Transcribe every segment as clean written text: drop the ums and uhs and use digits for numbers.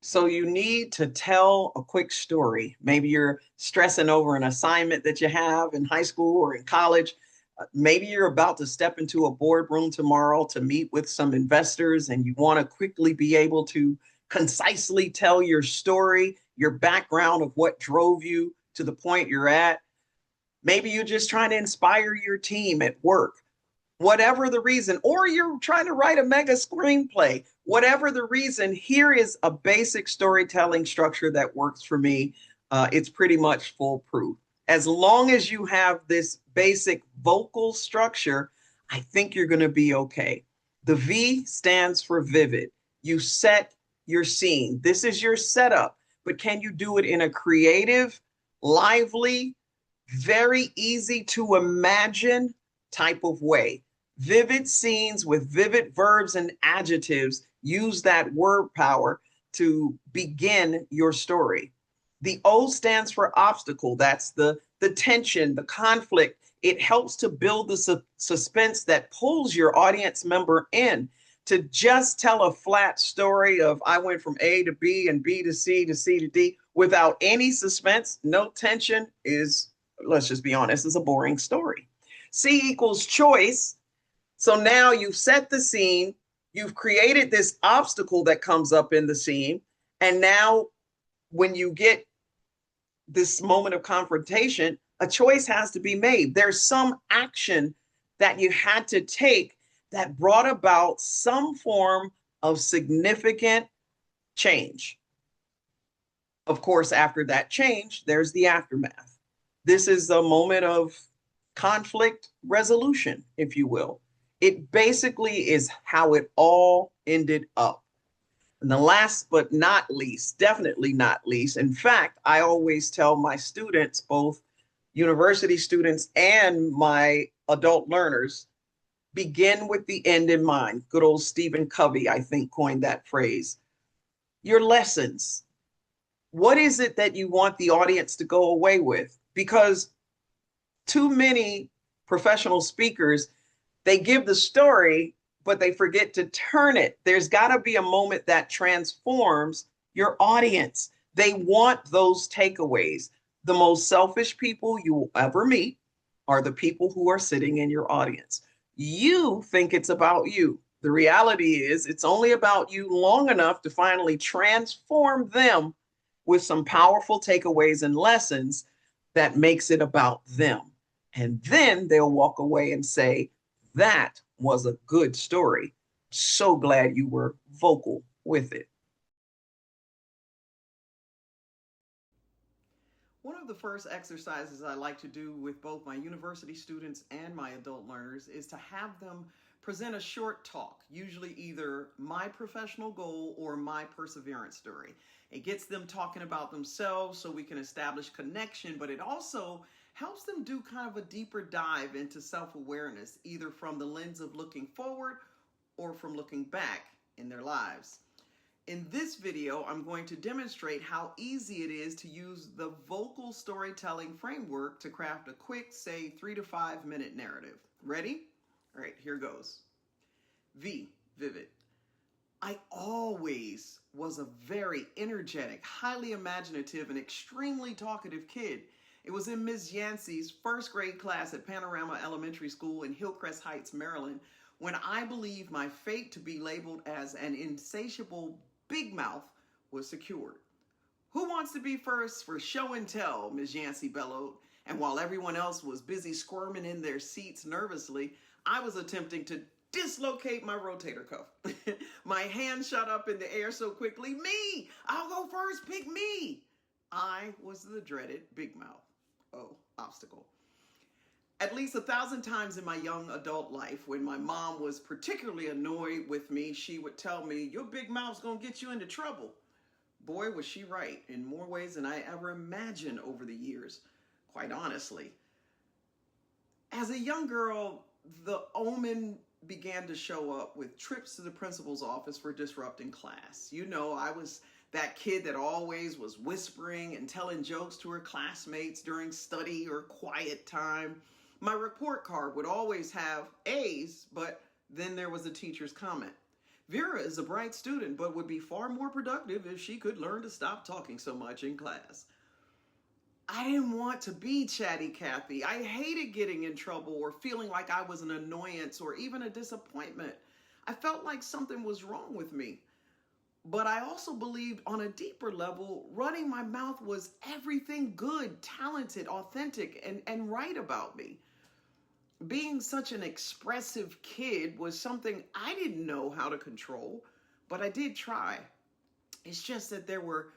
So you need to tell a quick story. Maybe you're stressing over an assignment that you have in high school or in college. Maybe you're about to step into a boardroom tomorrow to meet with some investors and you want to quickly be able to concisely tell your story, your background of what drove you to the point you're at. Maybe you're just trying to inspire your team at work, whatever the reason, or you're trying to write a mega screenplay, whatever the reason. Here is a basic storytelling structure that works for me. It's pretty much foolproof. As long as you have this basic vocal structure, I think you're going to be okay. The V stands for vivid. You set your scene. This is your setup, but can you do it in a creative, lively, very easy to imagine type of way? Vivid scenes with vivid verbs and adjectives use that word power to begin your story. The O stands for obstacle. That's the tension, the conflict. It helps to build the suspense that pulls your audience member in. To just tell a flat story of I went from A to B and B to C to C to D without any suspense, no tension is, let's just be honest, is a boring story. C equals choice. So now you've set the scene, you've created this obstacle that comes up in the scene. And now, when you get this moment of confrontation, a choice has to be made. There's some action that you had to take that brought about some form of significant change. Of course, after that change, there's the aftermath. This is a moment of conflict resolution, if you will. It basically is how it all ended up. And the last but not least, definitely not least, in fact, I always tell my students, both university students and my adult learners, begin with the end in mind. Good old Stephen Covey, I think, coined that phrase. Your lessons. What is it that you want the audience to go away with? Because too many professional speakers, they give the story, but they forget to turn it. There's got to be a moment that transforms your audience. They want those takeaways. The most selfish people you will ever meet are the people who are sitting in your audience. You think it's about you. The reality is it's only about you long enough to finally transform them with some powerful takeaways and lessons that makes it about them. And then they'll walk away and say, that was a good story. So glad you were vocal with it. One of the first exercises I like to do with both my university students and my adult learners is to have them present a short talk, usually either my professional goal or my perseverance story. It gets them talking about themselves so we can establish connection, but it also helps them do kind of a deeper dive into self-awareness, either from the lens of looking forward or from looking back in their lives. In this video, I'm going to demonstrate how easy it is to use the vocal storytelling framework to craft a quick, say, 3 to 5 minute narrative. Ready? All right, here goes. V, vivid. I always was a very energetic, highly imaginative, and extremely talkative kid. It was in Ms. Yancey's first grade class at Panorama Elementary School in Hillcrest Heights, Maryland, when I believed my fate to be labeled as an insatiable big mouth was secured. Who wants to be first for show and tell, Ms. Yancey bellowed, and while everyone else was busy squirming in their seats nervously, I was attempting to dislocate my rotator cuff. My hand shot up in the air so quickly, me! I'll go first, pick me! I was the dreaded big mouth. Oh, obstacle. At least 1,000 times in my young adult life, when my mom was particularly annoyed with me, she would tell me, your big mouth's gonna get you into trouble. Boy, was she right in more ways than I ever imagined over the years, quite honestly. As a young girl, the omen began to show up with trips to the principal's office for disrupting class. You know, I was that kid that always was whispering and telling jokes to her classmates during study or quiet time. My report card would always have A's, but then there was a teacher's comment. Vera is a bright student, but would be far more productive if she could learn to stop talking so much in class. I didn't want to be chatty Cathy. I hated getting in trouble or feeling like I was an annoyance or even a disappointment. I felt like something was wrong with me. But I also believed on a deeper level, running my mouth was everything good, talented, authentic, and right about me. Being such an expressive kid was something I didn't know how to control, but I did try. It's just that there were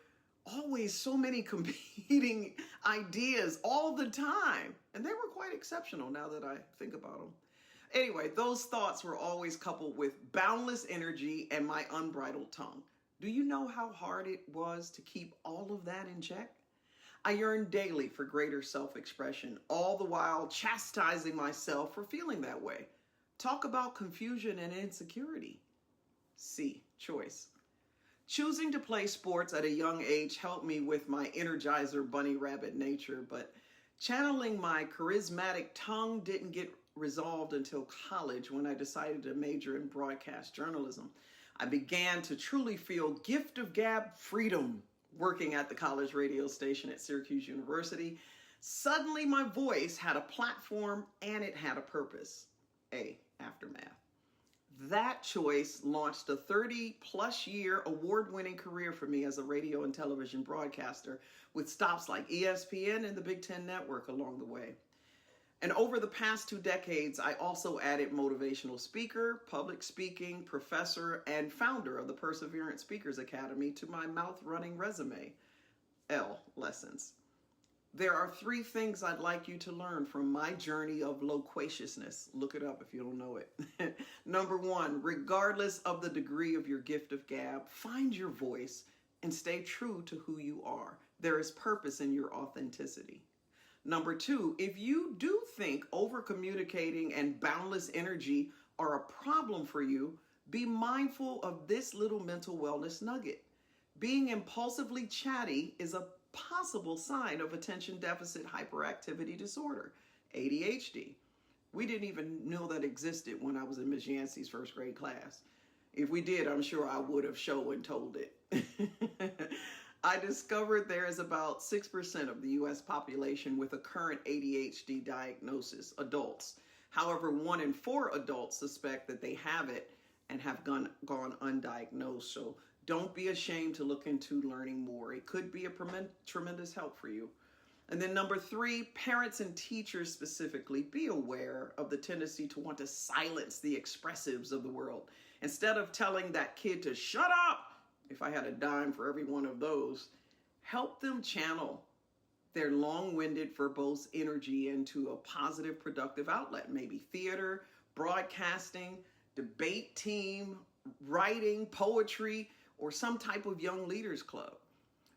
always so many competing ideas all the time. And they were quite exceptional now that I think about them. Anyway, those thoughts were always coupled with boundless energy and my unbridled tongue. Do you know how hard it was to keep all of that in check? I yearned daily for greater self-expression, all the while chastising myself for feeling that way. Talk about confusion and insecurity. C, choice. Choosing to play sports at a young age helped me with my energizer bunny rabbit nature, but channeling my charismatic tongue didn't get resolved until college when I decided to major in broadcast journalism. I began to truly feel gift of gab freedom working at the college radio station at Syracuse University. Suddenly my voice had a platform and it had a purpose. A, aftermath. That choice launched a 30-plus year award-winning career for me as a radio and television broadcaster with stops like ESPN and the Big Ten Network along the way. And over the past 2 decades, I also added motivational speaker, public speaking, professor, and founder of the Perseverance Speakers Academy to my mouth-running resume. L, lessons. There are 3 things I'd like you to learn from my journey of loquaciousness. Look it up if you don't know it. Number 1, regardless of the degree of your gift of gab, find your voice and stay true to who you are. There is purpose in your authenticity. Number 2, if you do think over-communicating and boundless energy are a problem for you, be mindful of this little mental wellness nugget. Being impulsively chatty is a possible sign of attention deficit hyperactivity disorder, ADHD. We didn't even know that existed when I was in Ms. Yancey's first grade class. If we did, I'm sure I would have shown and told it. I discovered there is about 6% of the U.S. population with a current ADHD diagnosis, adults. However, 1 in 4 adults suspect that they have it and have gone undiagnosed. So don't be ashamed to look into learning more. It could be a tremendous help for you. And then number 3, parents and teachers specifically, be aware of the tendency to want to silence the expressives of the world. Instead of telling that kid to shut up, if I had a dime for every one of those, help them channel their long-winded verbose energy into a positive, productive outlet. Maybe theater, broadcasting, debate team, writing, poetry, or some type of young leaders club.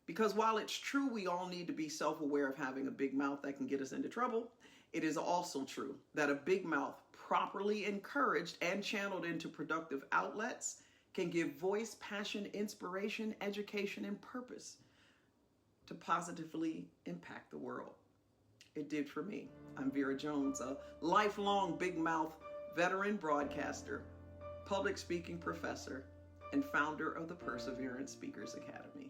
Because while it's true we all need to be self-aware of having a big mouth that can get us into trouble, it is also true that a big mouth properly encouraged and channeled into productive outlets can give voice, passion, inspiration, education, and purpose to positively impact the world. It did for me. I'm Vera Jones, a lifelong big mouth veteran broadcaster, public speaking professor, and founder of the Perseverance Speakers Academy.